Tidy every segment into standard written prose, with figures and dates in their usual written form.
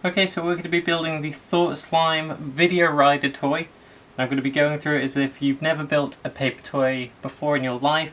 Okay, so we're going to be building the Thought Slime Video Rider toy. And I'm going to be going through it as if you've never built a paper toy before in your life.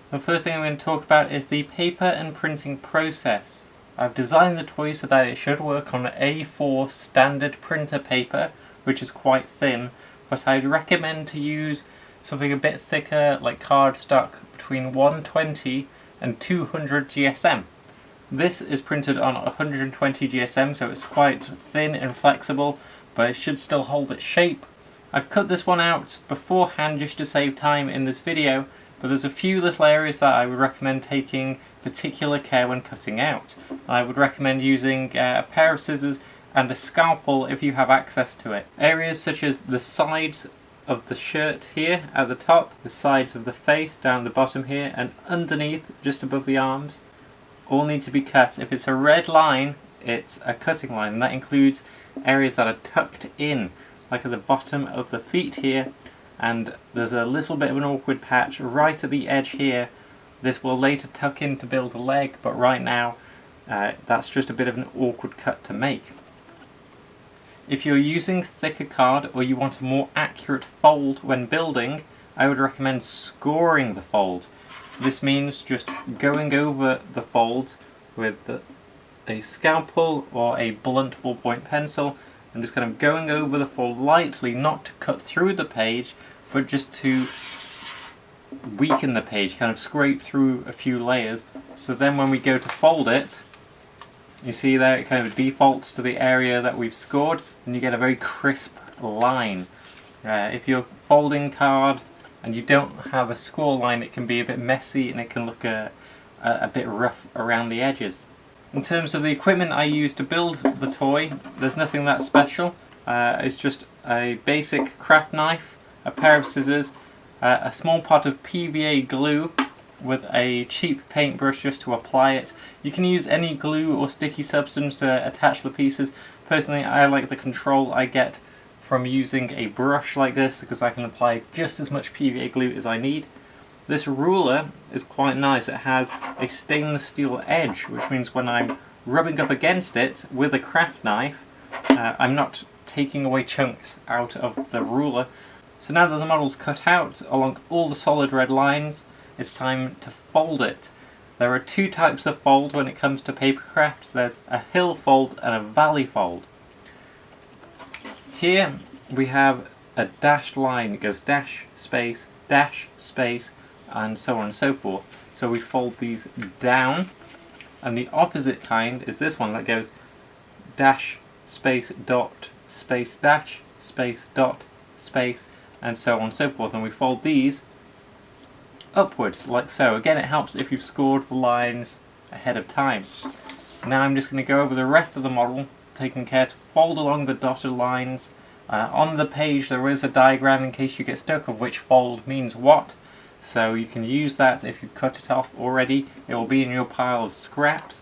The first thing I'm going to talk about is the paper and printing process. I've designed the toy so that it should work on A4 standard printer paper, which is quite thin, but I'd recommend to use something a bit thicker like cardstock between 120 and 200 GSM. This is printed on 120 GSM, so it's quite thin and flexible, but it should still hold its shape. I've cut this one out beforehand just to save time in this video, but there's a few little areas that I would recommend taking particular care when cutting out. I would recommend using a pair of scissors and a scalpel if you have access to it. Areas such as the sides of the shirt here at the top, the sides of the face down the bottom here, and underneath just above the arms all need to be cut. If it's a red line, it's a cutting line, and that includes areas that are tucked in, like at the bottom of the feet here, and there's a little bit of an awkward patch right at the edge here. This will later tuck in to build a leg, but right now that's just a bit of an awkward cut to make. If you're using thicker card or you want a more accurate fold when building, I would recommend scoring the folds. This means just going over the folds with a scalpel or a blunt ballpoint pencil and just kind of going over the fold lightly, not to cut through the page, but just to weaken the page, kind of scrape through a few layers, so then when we go to fold it, you see there it kind of defaults to the area that we've scored and you get a very crisp line. If you're folding card and you don't have a score line, it can be a bit messy and it can look a bit rough around the edges. In terms of the equipment I use to build the toy, there's nothing that special. It's just a basic craft knife, a pair of scissors, a small pot of PVA glue with a cheap paintbrush just to apply it. You can use any glue or sticky substance to attach the pieces. Personally, I like the control I get from using a brush like this because I can apply just as much PVA glue as I need. This ruler is quite nice. It has a stainless steel edge, which means when I'm rubbing up against it with a craft knife, I'm not taking away chunks out of the ruler. So now that the model's cut out along all the solid red lines, it's time to fold it. There are two types of fold when it comes to paper crafts. There's a hill fold and a valley fold. Here we have a dashed line. It goes dash, space, and so on and so forth. So we fold these down, and the opposite kind is this one that goes dash, space, dot, space, dash, space, dot, space, and so on and so forth. And we fold these upwards, like so. Again, it helps if you've scored the lines ahead of time. Now I'm just going to go over the rest of the model, taking care to fold along the dotted lines. On the page there is a diagram in case you get stuck of which fold means what, so you can use that if you've cut it off already. It will be in your pile of scraps.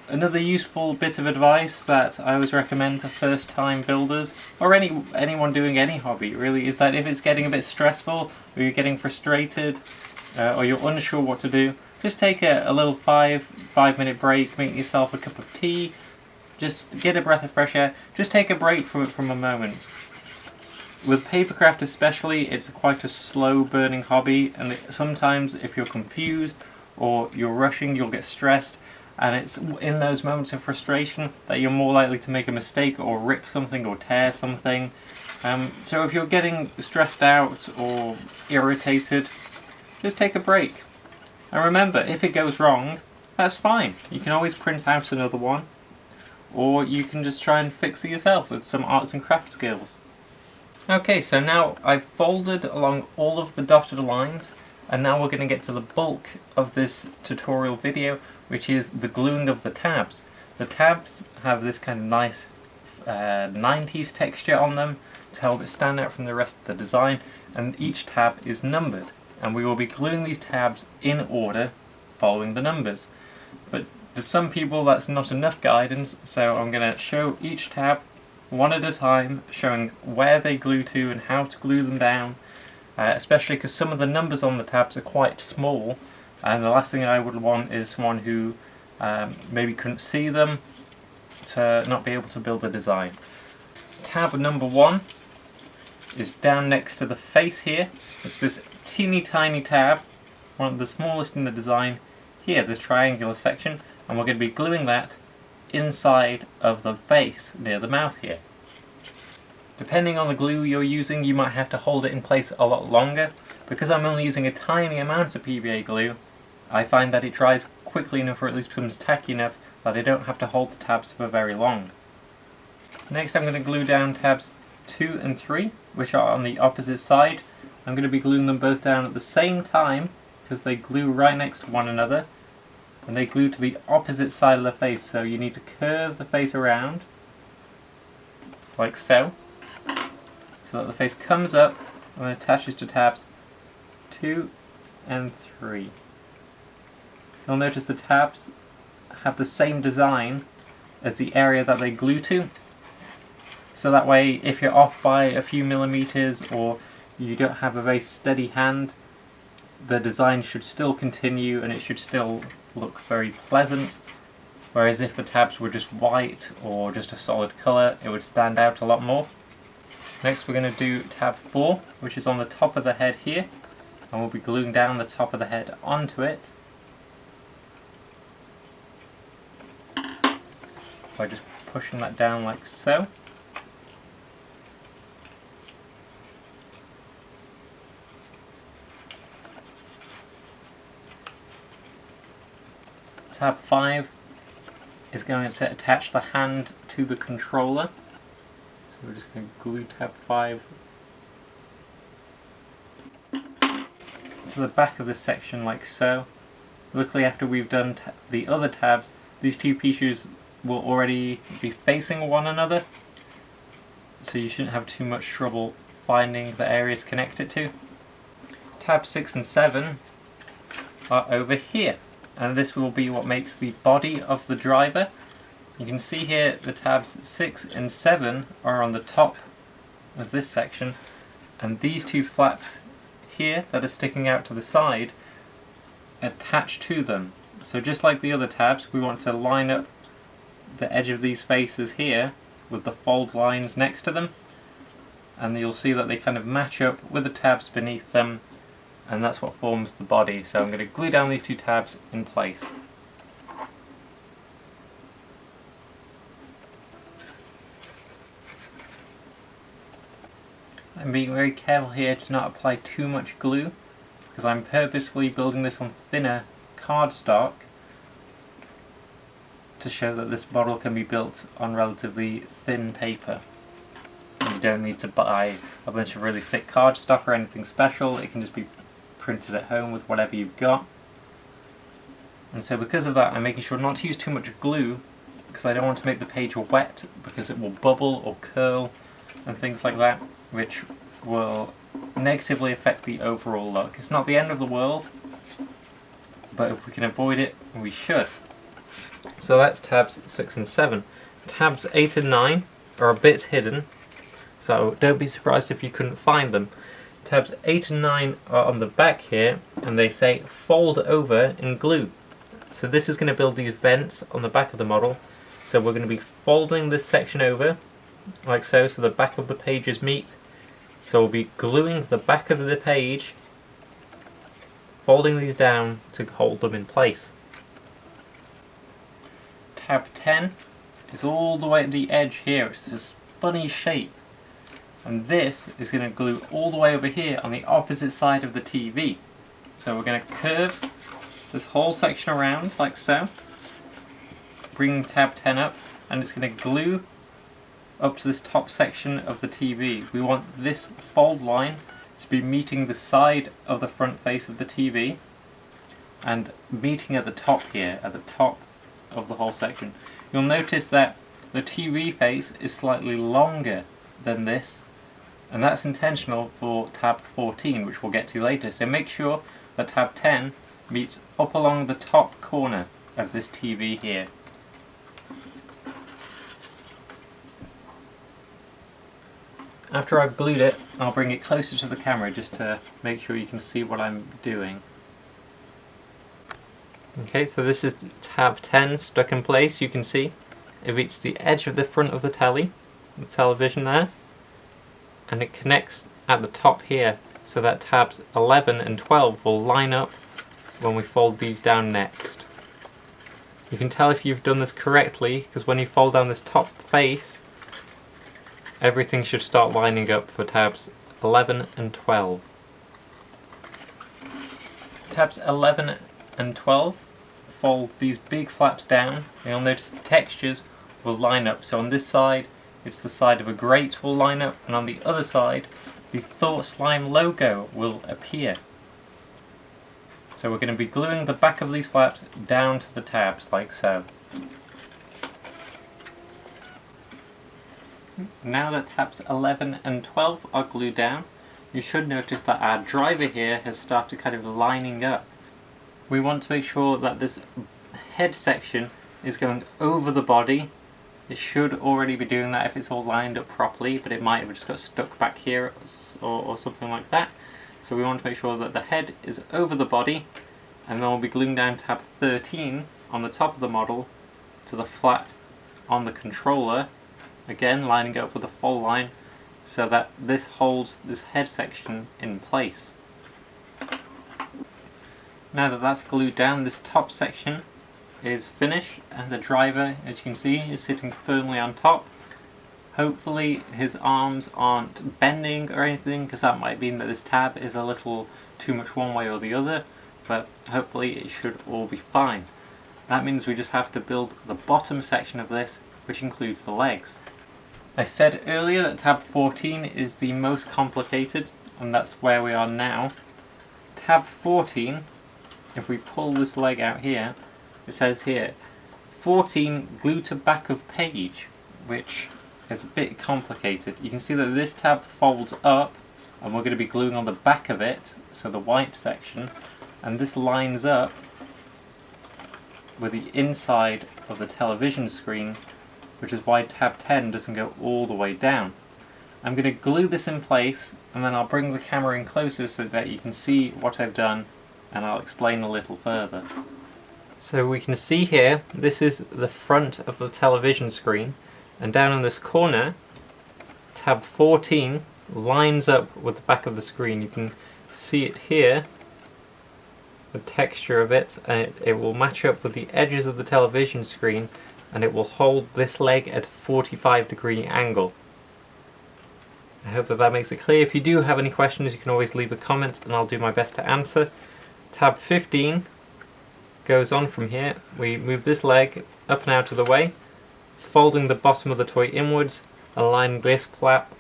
Another useful bit of advice that I always recommend to first time builders, or anyone doing any hobby really, is that if it's getting a bit stressful or you're getting frustrated or you're unsure what to do, just take a little 5-minute break, make yourself a cup of tea, just get a breath of fresh air, just take a break from it from a moment. With papercraft especially, it's quite a slow burning hobby, and sometimes if you're confused or you're rushing, you'll get stressed, and it's in those moments of frustration that you're more likely to make a mistake or rip something or tear something. So if you're getting stressed out or irritated, just take a break. And remember, if it goes wrong, that's fine. You can always print out another one, or you can just try and fix it yourself with some arts and craft skills. Okay, so now I've folded along all of the dotted lines, and now we're going to get to the bulk of this tutorial video, which is the gluing of the tabs. The tabs have this kind of nice 90s texture on them to help it stand out from the rest of the design, and each tab is numbered, and we will be gluing these tabs in order following the numbers. But for some people that's not enough guidance, so I'm going to show each tab one at a time, showing where they glue to and how to glue them down, especially because some of the numbers on the tabs are quite small, and the last thing I would want is someone who maybe couldn't see them to not be able to build the design. Tab number 1 is down next to the face here. It's this teeny tiny tab, one of the smallest in the design. Here, this triangular section, and we're going to be gluing that inside of the face near the mouth here. Depending on the glue you're using, you might have to hold it in place a lot longer. Because I'm only using a tiny amount of PVA glue, I find that it dries quickly enough, or at least becomes tacky enough, that I don't have to hold the tabs for very long. Next I'm going to glue down tabs 2 and 3, which are on the opposite side. I'm going to be gluing them both down at the same time, because they glue right next to one another, and they glue to the opposite side of the face, so you need to curve the face around, like so that the face comes up and attaches to tabs 2 and 3. You'll notice the tabs have the same design as the area that they glue to, so that way if you're off by a few millimeters or you don't have a very steady hand, the design should still continue and it should still look very pleasant. Whereas if the tabs were just white or just a solid colour, it would stand out a lot more. Next we're going to do tab 4, which is on the top of the head here, and we'll be gluing down the top of the head onto it by just pushing that down like so. Tab 5 is going to attach the hand to the controller. So we're just going to glue tab 5 to the back of this section like so. Luckily, after we've done the other tabs, these two pieces will already be facing one another, so you shouldn't have too much trouble finding the areas connected to. Tab 6 and 7 are over here, and this will be what makes the body of the driver. You can see here the tabs 6 and 7 are on the top of this section, and these two flaps here that are sticking out to the side attach to them. So just like the other tabs, we want to line up the edge of these faces here with the fold lines next to them, and you'll see that they kind of match up with the tabs beneath them, and that's what forms the body. So I'm going to glue down these two tabs in place. I'm being very careful here to not apply too much glue, because I'm purposefully building this on thinner cardstock to show that this model can be built on relatively thin paper. You don't need to buy a bunch of really thick cardstock or anything special, it can just be printed at home with whatever you've got. And so because of that, I'm making sure not to use too much glue, because I don't want to make the page wet, because it will bubble or curl and things like that, which will negatively affect the overall look. It's not the end of the world, but if we can avoid it, we should. So that's tabs 6 and 7. Tabs 8 and 9 are a bit hidden, so don't be surprised if you couldn't find them. Tabs 8 and 9 are on the back here, and they say fold over in glue. So this is going to build these vents on the back of the model. So we're going to be folding this section over like so the back of the pages meet. So we'll be gluing the back of the page, folding these down to hold them in place. Tab 10 is all the way at the edge here. It's this funny shape, and this is going to glue all the way over here on the opposite side of the TV. So we're going to curve this whole section around like so, bring tab 10 up, and it's going to glue up to this top section of the TV. We want this fold line to be meeting the side of the front face of the TV and meeting at the top here, at the top of the whole section. You'll notice that the TV face is slightly longer than this, and that's intentional for tab 14, which we'll get to later. So make sure that tab 10 meets up along the top corner of this TV here. After I've glued it, I'll bring it closer to the camera just to make sure you can see what I'm doing. Okay, so this is tab 10 stuck in place, you can see, it reaches the edge of the front of the television there, and it connects at the top here, so that tabs 11 and 12 will line up when we fold these down next. You can tell if you've done this correctly because when you fold down this top face, everything should start lining up for tabs 11 and 12. Tabs 11 and 12, fold these big flaps down, and you'll notice the textures will line up. So on this side, it's the side of a grate will line up, and on the other side, the Thought Slime logo will appear. So we're going to be gluing the back of these flaps down to the tabs, like so. Now that tabs 11 and 12 are glued down, you should notice that our driver here has started kind of lining up. We want to make sure that this head section is going over the body. It should already be doing that if it's all lined up properly, but it might have just got stuck back here or something like that. So we want to make sure that the head is over the body, and then we'll be gluing down tab 13 on the top of the model to the flap on the controller, again lining up with a fold line so that this holds this head section in place. Now that that's glued down, this top section is finished, and the driver, as you can see, is sitting firmly on top. Hopefully his arms aren't bending or anything, because that might mean that this tab is a little too much one way or the other, but hopefully it should all be fine. That means we just have to build the bottom section of this, which includes the legs. I said earlier that tab 14 is the most complicated, and that's where we are now. Tab 14, if we pull this leg out here, it says here 14 glue to back of page, which is a bit complicated. You can see that this tab folds up, and we're going to be gluing on the back of it, so the white section, and this lines up with the inside of the television screen, which is why tab 10 doesn't go all the way down. I'm going to glue this in place, and then I'll bring the camera in closer so that you can see what I've done, and I'll explain a little further. So we can see here, this is the front of the television screen, and down in this corner, tab 14 lines up with the back of the screen. You can see it here, the texture of it, and it will match up with the edges of the television screen, and it will hold this leg at a 45-degree angle. I hope that makes it clear. If you do have any questions, you can always leave a comment and I'll do my best to answer. Tab 15 goes on from here. We move this leg up and out of the way, folding the bottom of the toy inwards, aligning this flap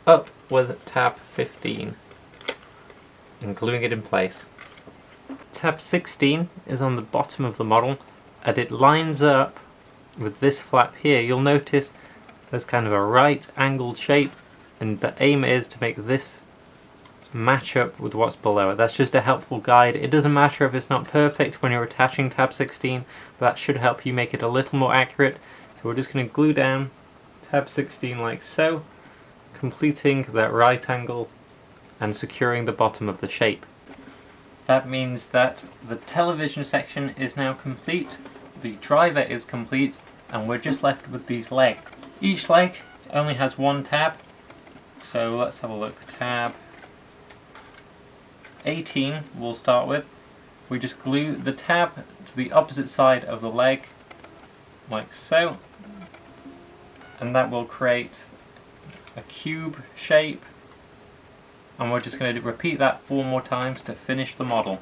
up with tab 15 and gluing it in place. Tab 16 is on the bottom of the model, and it lines up with this flap here. You'll notice there's kind of a right angled shape, and the aim is to make this match up with what's below it. That's just a helpful guide. It doesn't matter if it's not perfect when you're attaching tab 16, but that should help you make it a little more accurate. So we're just going to glue down tab 16 like so, completing that right angle and securing the bottom of the shape. That means that the television section is now complete, the driver is complete, and we're just left with these legs. Each leg only has one tab, so let's have a look. Tab 18 we'll start with. We just glue the tab to the opposite side of the leg, like so, and that will create a cube shape, and we're just going to repeat that 4 more times to finish the model.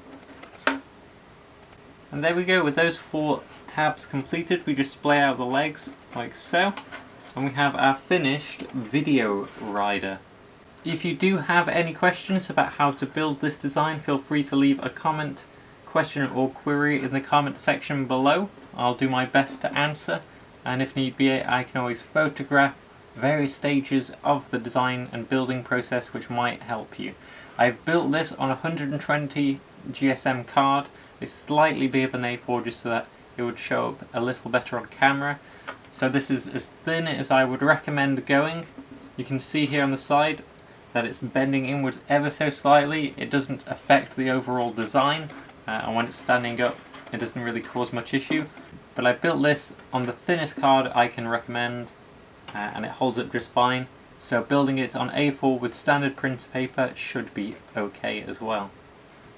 And there we go, with those 4 tabs completed, we just splay out the legs like so, and we have our finished video rider. If you do have any questions about how to build this design, feel free to leave a comment, question or query in the comment section below. I'll do my best to answer, and if need be I can always photograph various stages of the design and building process which might help you. I've built this on a 120 GSM card. It's slightly bigger than A4 just so that it would show up a little better on camera. So this is as thin as I would recommend going. You can see here on the side that it's bending inwards ever so slightly. It doesn't affect the overall design, and when it's standing up it doesn't really cause much issue. but I built this on the thinnest card I can recommend, and it holds up just fine. So building it on A4 with standard printer paper should be okay as well.